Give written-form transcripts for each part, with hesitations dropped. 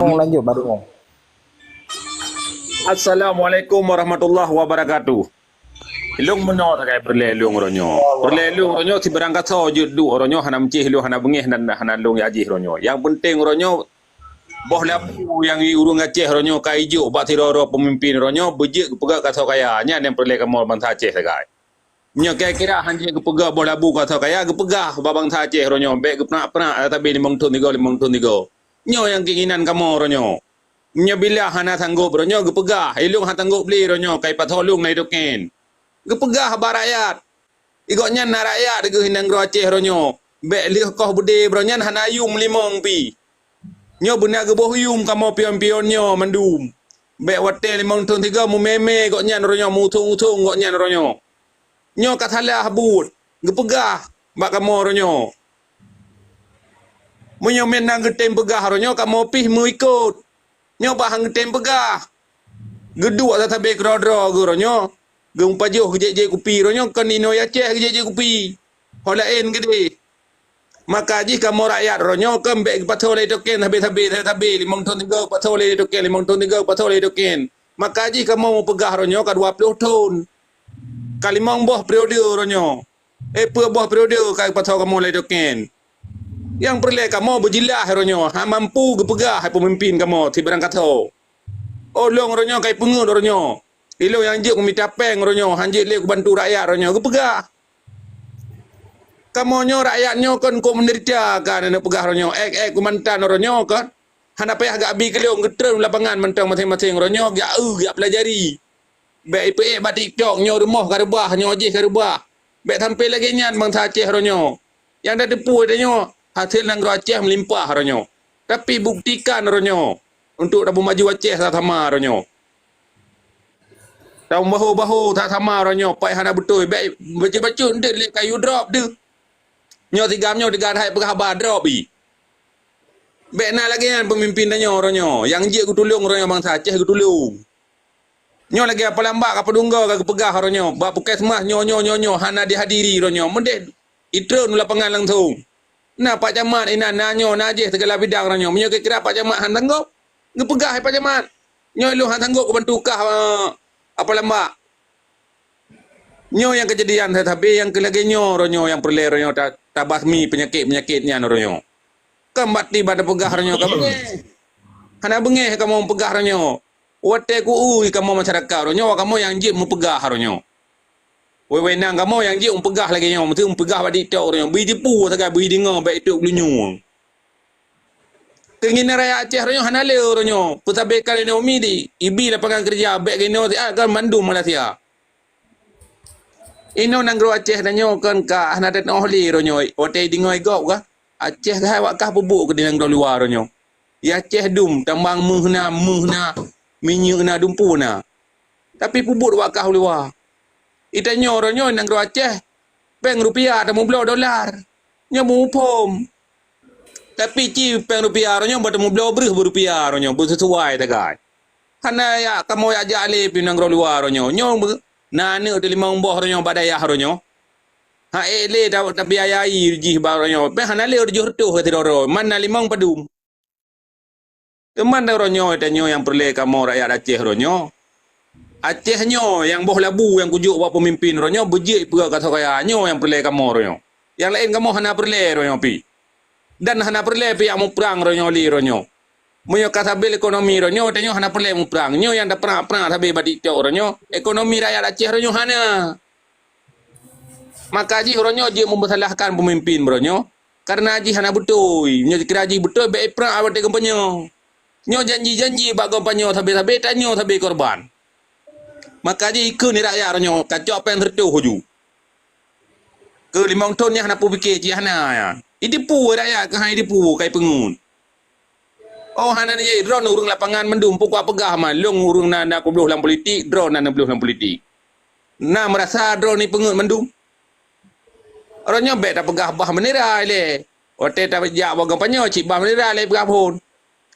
Lanjut baru ngomong. Assalamualaikum warahmatullahi wabarakatuh. Ilung menyo ta kay perlelung ronyo. Perlelung ronyo si berangkat so judu ronyo hanam cih lu hanam bengih dan hanam lung yaji ronyo. Yang penting ronyo boh lapu yang urung Aceh ronyo kai ju ba tiroro pemimpin ronyo bejek pega kaso kaya nya yang perle kamol bangsa Aceh segai. Nya kira-kira hanje pega boh labu kaso kaya pegah ba bangsa Aceh ronyo be pernah tapi limong tun tigo. Nyo yang keinginan kamu ronyo. Nya bila hana sanggup ronyo gepegah ilung han sanggup beli ronyo kai patolung nai doken. Gepegah ba rakyat. Igoknya na rakyat ge hinang ro Aceh ronyo. Be li koh bude bronyan hanayum limong pi. Nyo benar ge boh yum kamu pion-pion nyo mandum. Be wate limong tun tiga mu meme goknya ronyo mu tung goknya ronyo. Nyo katalah but. Gepegah ba kamu ronyo. Munyo menang getem pegah ronyo kamu pih mu ikut. Nyo bahang getem pegah. Geduk tatabe krodro ge ronyo. Gung pajuh geje kupi ronyo kan ino ya ceh geje kupi. Holaen gede. Maka ji kamu rakyat ronyo kembek patole token habis limong ton tiga patole token limong ton tiga patole token. Maka ji kamu mau pegah ronyo ka 20 tahun. Kalimong boh periode ronyo. Boh periode ka patole kamu le token. Yang perlu kamu berjilah ronyo, ha mampu gepegah pemimpin kamu ti berangkat ho. Long ronyo kai pengut ronyo. Ilo yang je minta peng ronyo, hanje le bantu rakyat ronyo gepegah. Kamu nyo rakyat nyo kan ko menderita kan nak pegah ronyo. Ku mantan ronyo kan. Hana payah gak abi keliung getrem lapangan mentang masing-masing ronyo gak pelajari. Baik ipe ba TikTok nyo rumah ka rebah nyo je ka rebah. Baik tampil lagi nyan bangsa Aceh ronyo. Yang dah depu nyo hasil nang Aceh melimpah ronyo. Tapi buktikan ronyo untuk dapat maju Aceh tak sama ronyo. Tahu bahu tak sama ronyo. Pai hana betul. Baik baca-baca ndak lep kayu drop tu. Nyo tiga hai penghabar drop bi. Baik nak lagi kan pemimpin nyo ronyo. Yang je ku tolong ronyo bangsa Aceh ku tolong. Nyo lagi apa lambak apa dungga ka pegah ronyo. Ba puskesmas nyo hana dihadiri ronyo. Mendek itreun lapangan langsung. Nah Pak Camat ina nanyo najih segala bidang ranyo. Menyo kira Pak Camat han tanggup. Ngepegah Pak Camat. Nyo lu han tanggup ke bantu kah apa lambak. Nyo yang kejadian tetapi yang kelagi nyo ronyo yang perle ronyo tabasmi penyakitnya ronyo. Kembat tiba ada pegah ronyo kamu. Hana bengeh kamu pegah ronyo. Wate ku kamu masyarakat ronyo kamu yang jip mu pegah ronyo. Wewe nang kamu yang je pegah lagi nyo, mesti pegah badi tok nyo. Bi tipu sagai bi dengar baik tok blunyu. Keinginan rakyat Aceh nyo hanale nyo. Putabe kali no mi di ibi lapangan kerja baik gino kan mandum Malaysia. Ino nang gro Aceh nyo kan ka hanadat ohli nyo. Ote dingo igok ka. Aceh ka wakah pubuk ke dinang luar nyo. Ya Aceh dum tambang muhna minyak na dumpu na. Tapi pubuk wakah luar. Ita nyo nang ro Aceh peng rupiah temu belau dolar nyo mu pom tapi ci peng rupiah ronyo bertemu belau rupiah ronyo sesuai tagai hana ya kamu ya jale pinang ro luar ronyo nane de limang boh ronyo badayah ronyo ha ele da biayai ji ba ronyo pe hana le urjuh tu hetiro mana limang padum teman ronyo ita nyo yang perle kamu rakyat Aceh ronyo Aceh nyo yang boh labu yang kujuk buat pemimpin ronyo bejik pega kata kaya nyo yang perle kamu ronyo. Yang lain kamu hana perle ronyo pi. Dan hana perle pi yang mu perang ronyo li ronyo. Munyo kata bil ekonomi ronyo tanyo hana perle mu perang. Nyo yang dah perang tabe badi tok ronyo ekonomi rakyat Aceh ronyo hana. Maka ji ronyo je mempersalahkan pemimpin ronyo karena ji hana betul. Nyo kira ji betul be perang awak te gempanyo. Nyo janji bak gempanyo tabe tanyo tabe korban. Maka je ikut ni rakyat ronyo kacau apa yang tertuh huju. Ke limang tahun ni hana pu fikir je hana ya. Idipu rakyat ke hai dipu kai pengun. Oh hana ni drone urung lapangan mendum pukul pegah man long urung na ku beluh dalam politik drone na beluh dalam politik. Na merasa drone ni pengun mendum. Ronyo bet dah pegah bah bendera le. Ote ta jak bogam panyo cik bah bendera le pegah pun.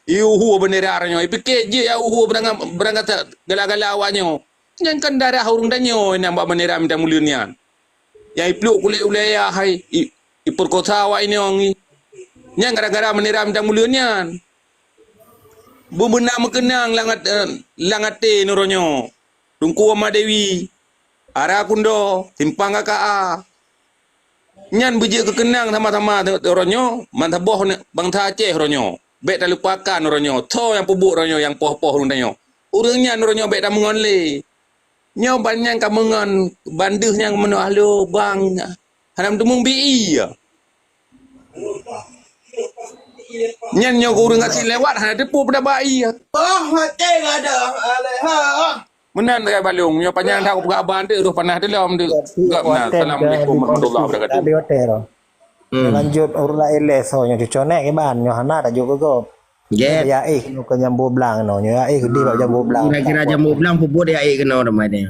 Iu hu bendera ronyo fikir je ya hu berangkat gala-gala awaknyo. Yang kan darah urung danyo nampak bendera minta mulian. Yang ipluk kulit ulaya hai iperkosa awak ini orang ni. Yang gara-gara bendera minta mulian. Bebenam kenang langat nuronyo. Tungku ama Dewi. Ara kundo simpang KA. Nyan beje kekenang sama-sama ronyo, mantaboh bang ta Aceh ronyo. Bek tak lupakan ronyo. To yang pubuk ronyo yang poh-poh ronyo. Urangnya ronyo bek tak mengon le. Nyo banyak ka mengon banduh yang meno halo bang. Hanam tumung BI ya. Nyan nyo urang ngasih lewat hana depu pada bayi ya. Oh, mati ada. Aleha. Menan kai balung nyo panjang dah aku gaban tu panah tu lam tu. Gak benar. Assalamualaikum warahmatullahi wabarakatuh. Di hotel. Lanjut urla ele so nyo cucone ke ban nyo hana tak juga go. Jet. Ya no ke jam 12 no nyo di bab jam 12. Kira-kira jam 12 puput dia kena ramai dia.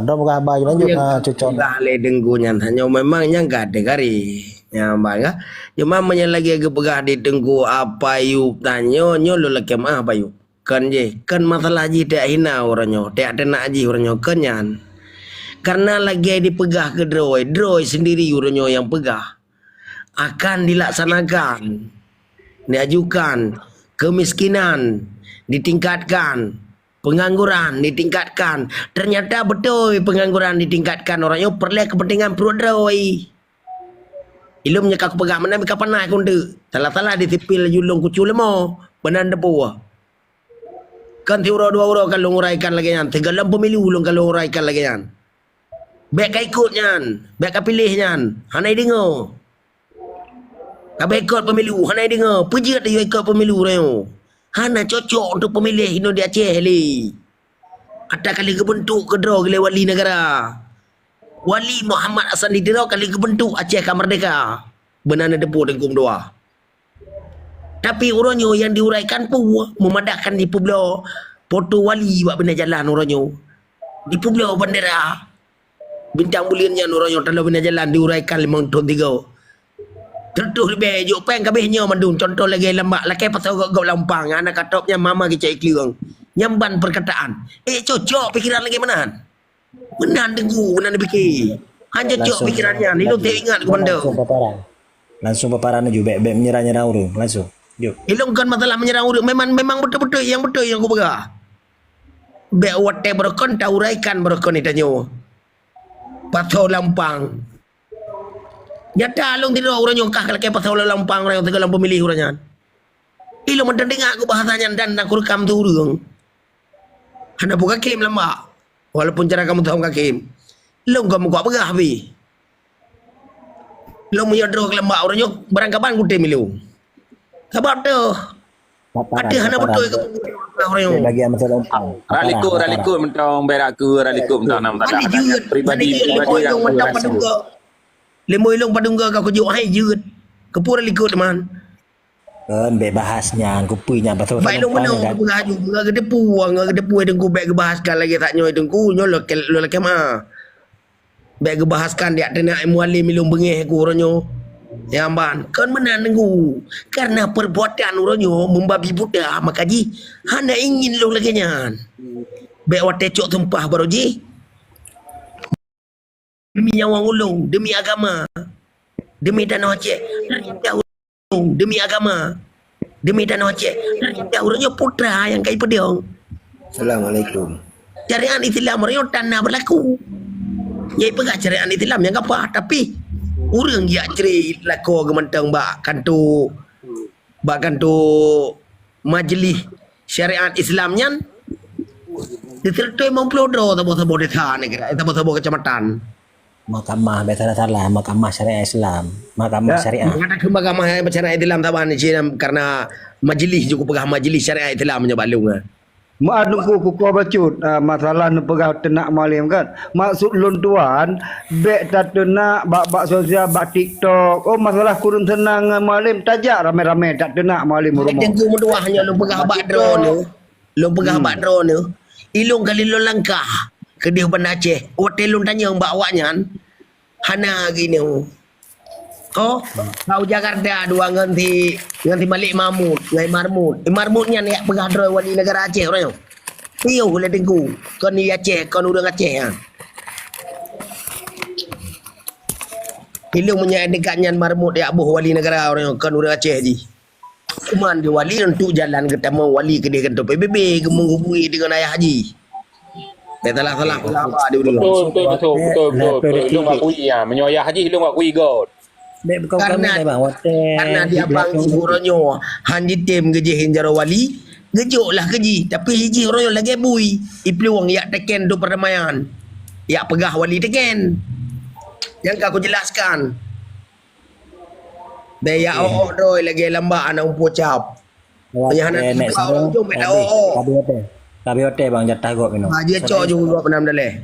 Dom ka ba lanjut cucone. Dah le denggu nyan hanya memang yang gak ada kari. Yang bangga. Cuma menyen lagi ke pegah di denggu apa yuk tanyo nyo lu lekem apa yuk. Kan je, kan masalah je tak hina orangnya, tak ada nak je orangnya kenyan. Karena lagi dipegah ke droi sendiri orangnya yang pegah. Akan dilaksanakan, diajukan, kemiskinan ditingkatkan, pengangguran ditingkatkan. Ternyata betul pengangguran ditingkatkan orangnya perlu kepentingan perut droi. Ilumnya kau pegah mana kapan naik kunde. Salah-salah ditipil julung kucu lemo, benan depu. Kan tiura dua orang kalau nguraikan lagi yan. Tegalam pemilu ulung kalau nguraikan lagi yan. Baik ka ikut yan. Baik ka pilih yan. Hanai dengar. Kabeh ikut pemilu. Hanai dengar. Pejat dia ikut pemilu raya. Hana cocok untuk pemilih Indo di Aceh li. Ada kali kebentuk kedra gila wali negara. Wali Muhammad Hasan Didira kali kebentuk Aceh ka merdeka. Benana depu dengkum doa. Tapi orangnya yang diuraikan pun memadahkan di Pueblo foto wali buat bina jalan orangnya. Di Pueblo bandera bintang buliannya orangnya dalam bina jalan diuraikan 5 tahun 3. Tertuh lebih juk peng kabehnya mandun contoh lagi lambak lakai pasal gok lampang anak katopnya mama kicai kliung. Nyamban perkataan. Cocok pikiran lagi menan. Menan dengu menan fikir. Hanya cocok pikirannya ni lu tak ingat ke benda. Langsung paparan juga beb menyerah-nyerah urang langsung. Yuk. Hilangkan masalah menyerang urut. Memang betul-betul yang aku pegah. Bek wate berkon tahu uraikan berkon ni tanyo. Pasal lampang. Nyata long tidak orang nyongkah kalau kayak pasal lampang orang yang tegalang pemilih orangnya. Ilmu mendengar aku bahasanya dan aku rekam tu urang. Hana buka kim lama. Walaupun cara kamu tahu kakim. Long kamu kau pegah bi. Long menyodro ke lembak orangnya berangkapan kude milu. Sebab tu ada hana betul ke orang yang bagi amat lampang. Raliku mentong beraku raliku mentong nam tak ada. Pribadi yang Lemoi long padungga kau kujuk hai jeut. Kepura likut teman. Kan be bahasnya kupuinya pasal. Baik long menang aku ngaju gedepu dengku baik gebahaskan lagi tak nyoy dengku nyo lo kema. Baik gebahaskan dia tena mualim milung bengeh ku oranyo. Ya ban kan menan dengku karena perbuatan oranyo membabi buta makaji hana ingin lo lagi nyan. Baik wate cok tumpah baroji. Demi nyawa ulung, demi agama, demi tanah Aceh, demi agama, demi tanah Aceh, orangnya putra yang kayak pediong. Assalamualaikum. Syariat Islam orangnya tanah berlaku. Yai pegah syariat Islam yang apa? Tapi orang yang ceri laku gementang bahkan tu majlis syariat Islamnya ditertui mempelodro tabo-tabo desa negara, tabo-tabo kecamatan. Mahkamah salah mahkamah syariah Islam mahkamah syariah mengatakan mahkamah syariah Islam taban karena majlis juga pegah majlis syariah Islam nya balung Mak ku bacut masalah nu pegah tenak malim kan. Maksud lon tuan bek tak tenak bak sosial bak TikTok. Oh masalah kurun senang malim tajak rame-rame tak tenak malim rumah. Tengku menduahnya lu pegah bak drone tu. Lu pegah bak drone tu. Ilung kali lu langkah ke dia Bandar Aceh. Hotel lu tanya mbak awaknya hana gini. Oh, kau Jakarta dua ganti Malik Mahmud, ngai Marmud. Marmudnya ni pegah drone wali negara Aceh orang. Piu le tengku. Kon ni Aceh, kon urang Aceh ah. Ilung punya dekatnya Marmud ya abuh wali negara orang kon urang Aceh ji. Cuman dia wali untuk jalan ketemu wali ke dia kata PBB ke menghubungi dengan ayah haji. Dia salah apa dia dulu. Betul. Long akui ya, menyoyah haji long akui god. Dek kau kami Karena- dah bang hotel. Karena dia bang ibu ronyo hanji tem geje hinjaro wali gejuk lah keji tapi hiji ronyo lagi bui ipliwang yak teken do perdamaian yak pegah wali teken yang aku jelaskan daya oo doi lagi lambak anak umpo cap Hotel Yang nek nak sarung. jom mek dah, oh. Kabi hotel bang jatah gok minum. dia cok juga penam daleh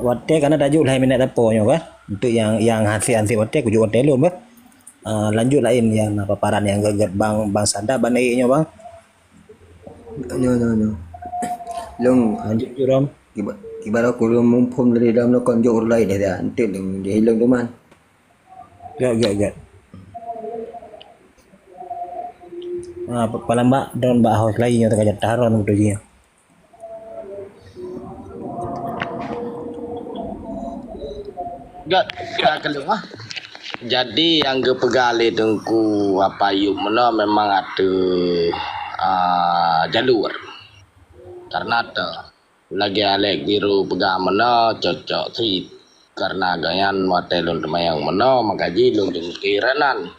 Hotel karena tajuk lain minat apa nyo kan. Untuk yang hasil hotel kujuk hotel lun bah. Lanjut lain yang paparan yang geget bang Sanda bang naiknya bang. No. Long Lanjut je rom. ibarat aku mumpum dari dalam nak jauh lain dah. Nanti dia hilang tu man. Gak. Palambak don mbak house lain yang terkajat taron untuk dia. gak keluar jadi yang ke pegale tengku apa yuk mana memang ada jalur karena ada lagi alek biru pegah mana cocok sih karena gayan watelun yang mana makaji lung kiranan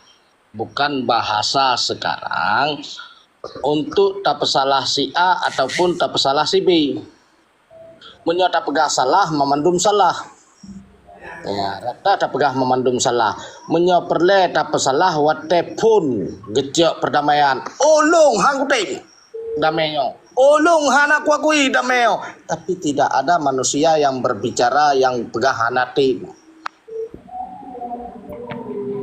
bukan bahasa sekarang untuk tak pesalah si A ataupun tak pesalah si B menyata pegah salah memandum salah ya rata tak pegah memandum salah menyoperle tak pesalah wate pun gejok perdamaian olong hang kuting damainya olong hana kuakui damainya tapi tidak ada manusia yang berbicara yang pegah hanati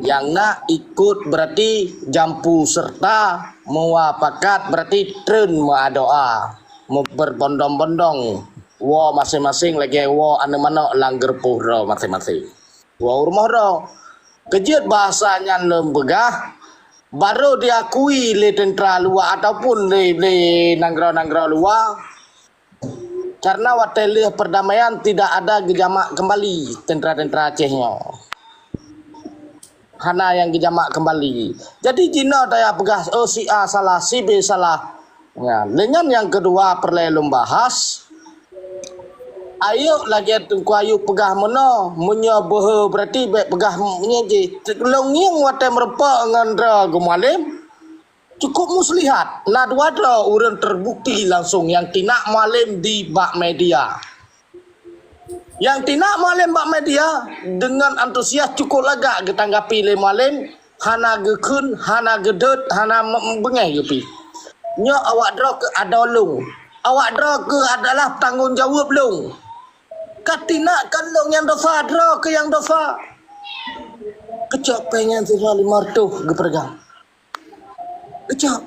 yang nak ikut berarti jampu serta muafakat berarti tren doa mau berbondong-bondong wa masing-masing lagi wa anu mana langgar pura masing-masing wa rumah ro kejut bahasanya lembegah baru diakui le tentera luar ataupun le nanggara luar karena watelih perdamaian tidak ada gejamak kembali tentera-tentera Acehnya hana yang gejamak kembali jadi jina daya pegah si A salah si B salah ya dengan yang kedua perlu bahas ayo lagi tungku ayo pegah mana menyoboh berarti baik pegah menyeje longyang wate merepak ngandra gemalim cukup muslihat nadwadra urang terbukti langsung yang tinak malim di bak media yang tinak malim bak media dengan antusias cukup lagak ditanggapi le malim hana gekun hana gedut hana bengai gepi nya awak dra ke adolung awak dra ke adalah tanggungjawab long katina kan long yang dosa dra ke yang dosa kecap pengen sira 500 gepergang kecap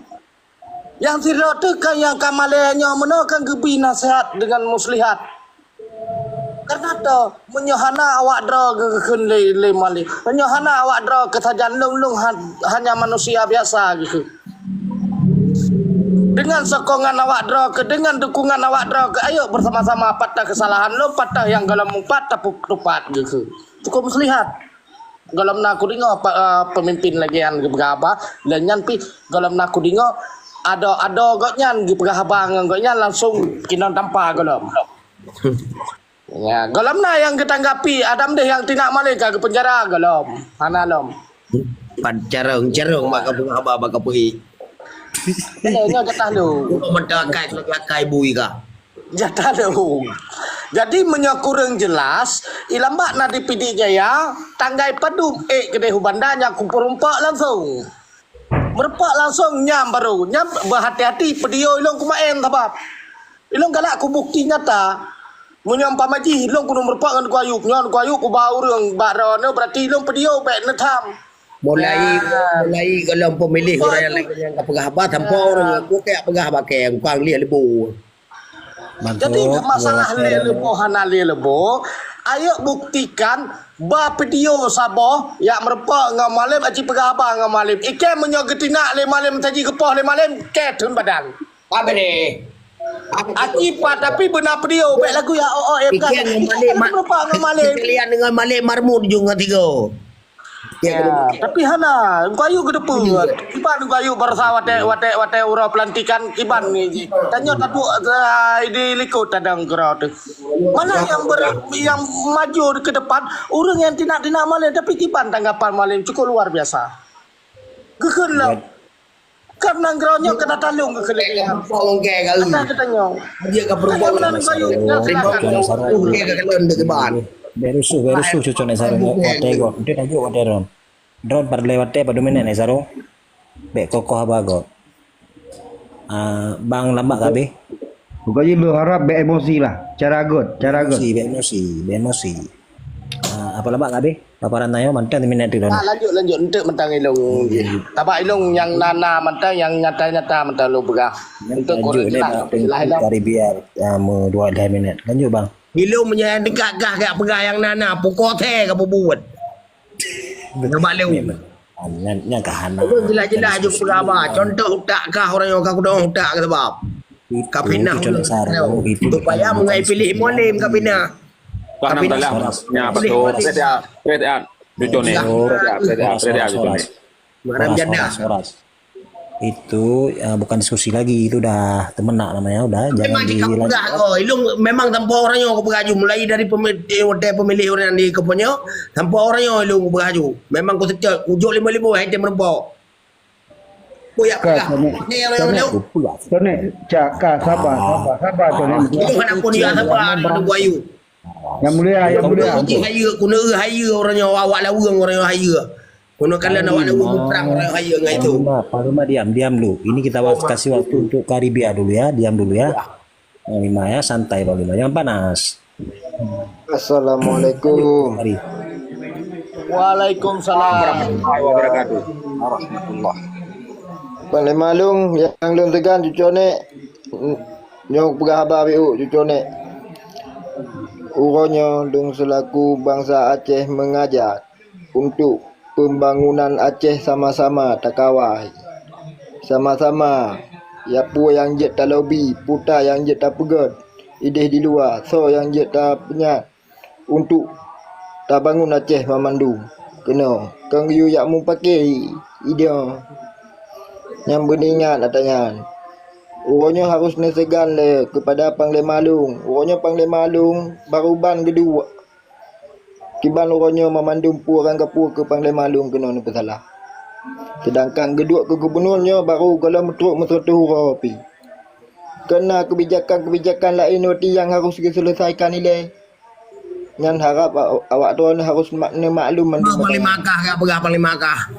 yang sira tu kan yang kamalenya mana kan gebi nasihat dengan muslihat karena tu menyohana awak dra ke le mali menyohana awak dra ke sajan long hanya manusia biasa gitu dengan sokongan awak dra ke dengan dukungan awak dra ke ayo bersama-sama patah kesalahan lo patah yang galam empat tapuk tupat gitu cukup muslihat galam naku dingo pemimpin lagi yang berapa dan pi galam naku dingo ada gotnyan berapa gotnyan langsung kina tanpa galam ya galam na yang ketanggapi adam deh yang tinak malika ke penjara galam hana lom Carung maka bunga baka puhi. Nya jatah lu Mentakai bui ka. jatah lu jadi menyakurang jelas ilambak na di PD Jaya tanggai padum kedai hubandanya kumpul rumpak langsung merpak langsung nyam baru nyam berhati-hati pedio ilong kumaen sebab ilong galak ku bukti nyata menyam pamaji ilong kudu merpak ngan kuayuk nyon kuayuk ku bau reung barone berarti ilong pedio baik netam Mulai kalau pemilih orang yang lagi yang pegah apa tanpa orang aku kayak pegah pakai yang kuang lihat lebu. jadi masalah lelebo hana lelebo ayo buktikan ba video sabo ya merpa ngamalim aji pegah apa ngamalim ike menyogetina le malim taji kepoh le malim ke tun badan Apa ni? aji pa tapi benar video baik lagu ya oh ya kan Ikan ngamalim merpa ngamalim kalian dengan malik marmut juga tiga. Ya, tapi hana kayu ke depan. Kiban kayu barasa wate ura pelantikan kiban ni. Tanya tabu ini likut tadang kerau tu. Mana yang maju ke depan, orang yang tidak malam tapi kiban tanggapan malam cukup luar biasa. Kekelah. Karena keraunya kena talung kekelah. Oke kalau Kita tanya. dia ke perempuan Kayu. oke ke kelon de ban. Berusuh cucu nek sarung wate go. Dia tajuk wate ron. Drone par lewate pada mana nek sarung. Bek kokoh abago. Bang lambak kabe. Pokoknya lu harap be emosi lah. Cara good. Be emosi. Apa lambak kabe? Paparan tayo mantan minat tu. Lanjut untuk mentang ilung. Tabak ilung yang nana mentang yang nyata mentang lu begah. Untuk korang lah. Karibia mu 2 minit. Lanjut bang. Bila punya dekat gah kat pegah yang nana pukul teh ke buat. Nampak lu. Nya kahana. Jelas-jelas je pegah ba. Contoh utak kah orang yang aku dong utak ke sebab. Kapinah supaya mengai pilih molim kapinah. Kau nak dalam nya betul. Saya cucu ni. Saya cucu ni. Maram janda. Itu bukan diskusi lagi, itu udah temenak namanya, udah jangan Memang di kapugah kau. Ilung memang tanpa orang yang kau beraju mulai dari pemilih orang di kepunya tanpa orang yang ilung kau beraju. Memang kau sejak ujuk 5 item rempok. Kau ya pegah. Ni orang ilung. Tone cakap sabar tone. Ilung anak pun dia sabar ada buayu. Yang mulia. Haya kuna haya orang yang awak lawang orang yang haya. Kuna kalian awak lawang perang orang yang haya dengan itu. Pak Rumah diam dulu. Ini kita kasih waktu untuk Karibia dulu ya, diam dulu ya. Lima ya, santai Pak Lima, jangan panas. Assalamualaikum. Mari. Waalaikumsalam. Warahmatullahi wabarakatuh. Pandai malung yang lum tegan cucu nek. Nyok pegah habar biu cucu nek. Urangnya lung selaku bangsa Aceh mengajak untuk pembangunan Aceh sama-sama takawai. Sama-sama. Ya pu yang jet tak lobby, puta yang jet tak pegat. Ideh di luar, so yang jet tak penyat. Untuk tak bangun Aceh memandu. Kena. Kang yu yak mu pakai ide. Yang beningat katanya. Urangnya harus nesegan le kepada Panglima Long. Urangnya Panglima Long baru ban kedua. Kiban urangnya memandum orang kapur ke Panglima Long kena ni salah. Sedangkan kedua ke gubernurnya baru kalau metruk hurau pi. Kena kebijakan lain nanti yang harus diselesaikan nilai. Yang harap awak tuan harus maklum Panglima kah kat pegah Panglima kah?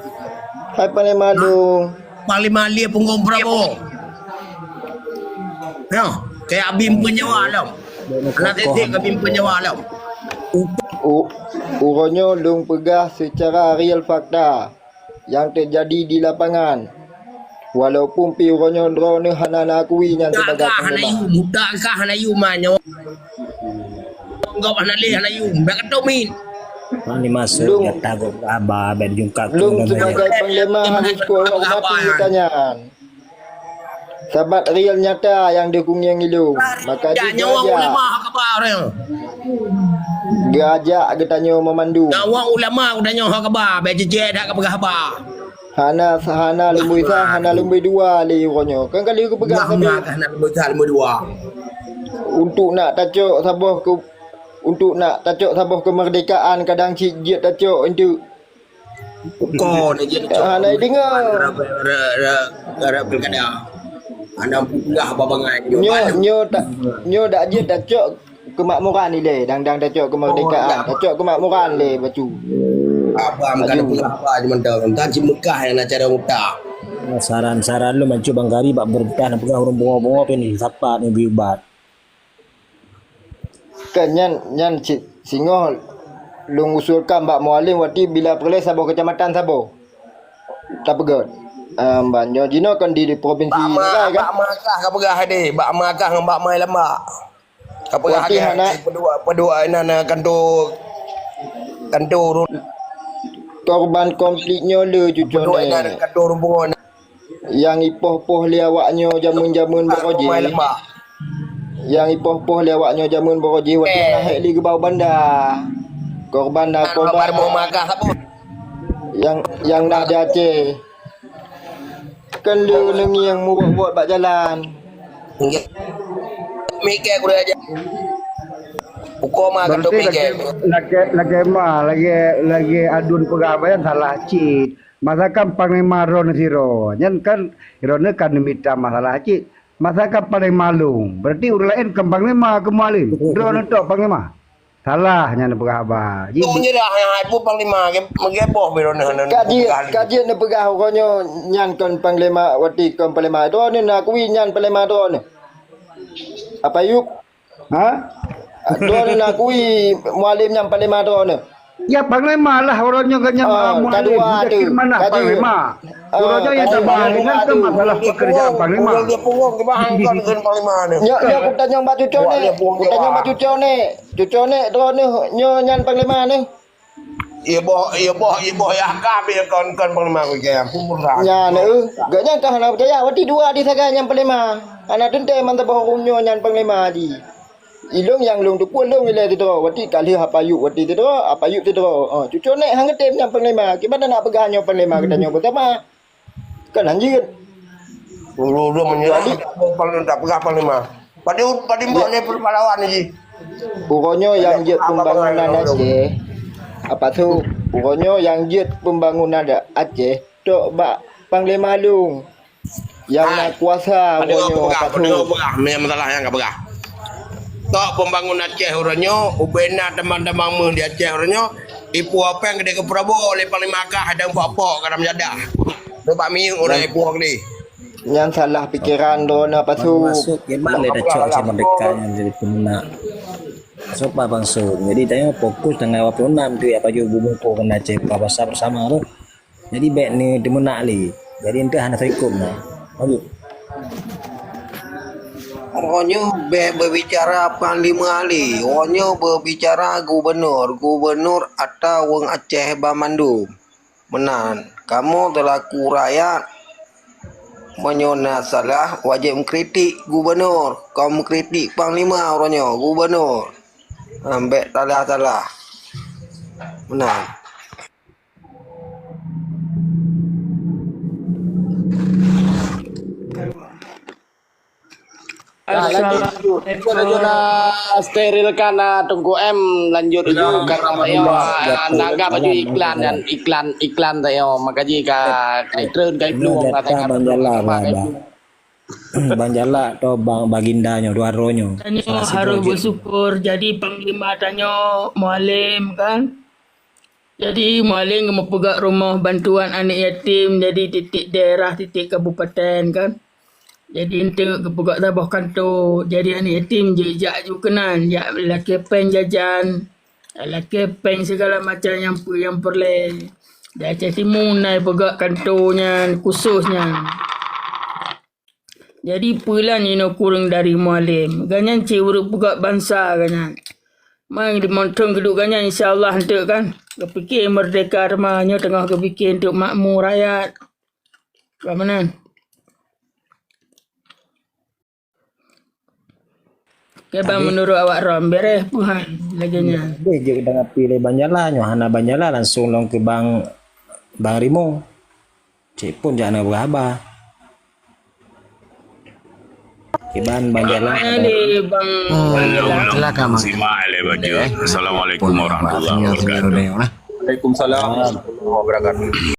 Hai Panglima Long. Panglima Lia punggung berapa? Ya, kayak Abim penyewa lah. Anak titik Abim penyewa lah. Urangnya Long pegah secara real fakta yang terjadi di lapangan. Walaupun pi urangnya drone hana akui yang sebagai Hanayu, mudakah Hanayu manyo. Enggak Hanayu Hanayu, bakal domin. Panglima masuk ya tago abah ben jungkak. Long sebagai Panglima harus hormati tanyaan. Sahabat real nyata yang dukung yang Long. Maka dia nyawa ulama khabar orang. Gajak ke tanya memandu. Nyawa ulama udah nyawa khabar, be jejek dak ke khabar. Hana lumbui sah, hana lumbui dua li urangnya. Kan kali aku pegang sambil Hana lumbui sah lumbui dua. untuk nak sabah kemerdekaan kadang cik tacok itu. Kau ni je. Hana dengar. Gara pilkada. Anda enggak babangan. Nyo dak je tacok kemakmuran ni le, dang tacok kemerdekaan, tacok kemakmuran le bacu. Apa makan apa je mentang. Entah ci Mekah yang nak cara muta. Saran-saran lu mencoba Bang Gari bak berintah nak pegang orang bunga-bunga apa ni siapa ni biubat. Kan nyan singo lu usulkan Mbak Mualim waktu bila perlis Sabah kecamatan Sabah. Tak pegat. Banyak Jino kan di provinsi Bak kan. Makah ka pegah hadi, bak Makah dengan bak Mai Lembak. Ka pegah pedua nana kantor Korban konfliknya le cucu pedua ni. nana kantor rumbungan. Yang ipoh-poh li awaknya jamun-jamun beroji. Mai Lembak. Yang ipoh-poh li awaknya jamun beroji waktu naik li ke bawah bandar. Korban Korban narkoba. mau Makah apa? yang nak di Aceh. Kan lu lengi yang mu buat bak jalan. Mikir aku aja. Hukum mah kata mikir. lagi adun pegawaian salah cit. Masakan Panglima Ron siro. Nyan kan Ron kan minta masalah cit. Masakan paling malung. Berarti urang lain ke Panglima ke Mualim. Ron tok Panglima. Salah nyan pegawai. Tu nyerah yang ibu panglima mengeboh biron Kaji ni pegah konyo nyan kon panglima wati kon panglima tu ni nak kuwi nyan panglima tu ni. Apa yuk? Ha? Tu ni nak kuwi Mualim nyan panglima tu ni. Ya Panglima lah orangnya kan yang Mualim. Kedua tu. Mana Panglima? Orangnya yang terbaik dengan ke masalah pekerjaan Panglima. Dia punggung ke bahan kan panglima ni. Nya aku tanya mbak cucu ni. Aku tanya mbak cucu ni. Cucu ni tu ni nyo nyan panglima ni. Ia boh ya kap ya kon panglima ku ke pumurah. Nya ni gaknya kah nak percaya wati dua di saga nyan panglima. Anak tente mantap boh nyo nyan panglima di. Ilung yang lung tu pun lung ile tu wati kali apa yuk wati tu apa yuk tu cucu ni hang tem nyan panglima. Gimana nak pegang nyo panglima kita nyo pertama. Kan anjir. Lu menyerah paling tak pegang panglima. Padi mbok ni perlawan ni. Pokoknya yang jet pembangunan Aceh. Apa tu? Pokoknya yang jet pembangunan Aceh tok bak Panglima Lung. Yang nak kuasa pokoknya apa tu? Masalah yang enggak begah. Tok pembangunan Aceh orangnya, ubena teman-teman mu di Aceh orangnya, ipu apa yang gede ke Prabowo oleh Panglima Kah ada apa kadam jadah. Lepas mi orang ipu ni. Yang salah pikiran don apa tu? Masuk gimana dah cok si mereka yang jadi pemenang. Sopa bangsu. Jadi tanya fokus dengan 26 tu apa juga bumbu ko kena cek bahasa bersama tu. Jadi baik ni demenak li. Jadi ente hana fikum nah. Lanjut. Orangnya berbicara Panglima Ali. Orangnya berbicara gubernur atau wong Aceh Bamandu. Menan, kamu telaku rakyat menyona salah wajib mengkritik gubernur. Kamu mengkritik Panglima orangnya gubernur. Ambek salah. Menan. Lanjut sterilkan tunggu lanjut dulu karena tayo naga baju iklan tayo makaji ka tren kai pluang Data Banjala Banjala atau Bang Bagindanya dua ronyo. Tanya harus bersyukur jadi Panglima tanya Mualim kan. Jadi Mualim mempegang rumah bantuan anak yatim jadi titik daerah titik kabupaten kan. Jadi ente kepegak tabah kantor. Jadi anak yatim je jak ju kenan. Jak laki pen jajan. Laki pen segala macam yang perle. Dah Aceh Timur naik pegak kantornya khususnya. Jadi pulang ni kurang dari Mualim. Ganyan cewek pegak bangsa ganyan. Mai di montong keduk ganyan insya-Allah hendak kan. Kepikir merdeka remahnya tengah kepikir untuk makmur rakyat. Bagaimana? Kebang menurut awak Rom beres puhan laginya. Dia je dengan pilih Banjala hana Banjala langsung long ke Bang Rimo. Cik pun jangan beraba. Iban Banjala. Bang. Silakan Mak. Assalamualaikum warahmatullahi wabarakatuh. Waalaikumsalam warahmatullahi wabarakatuh.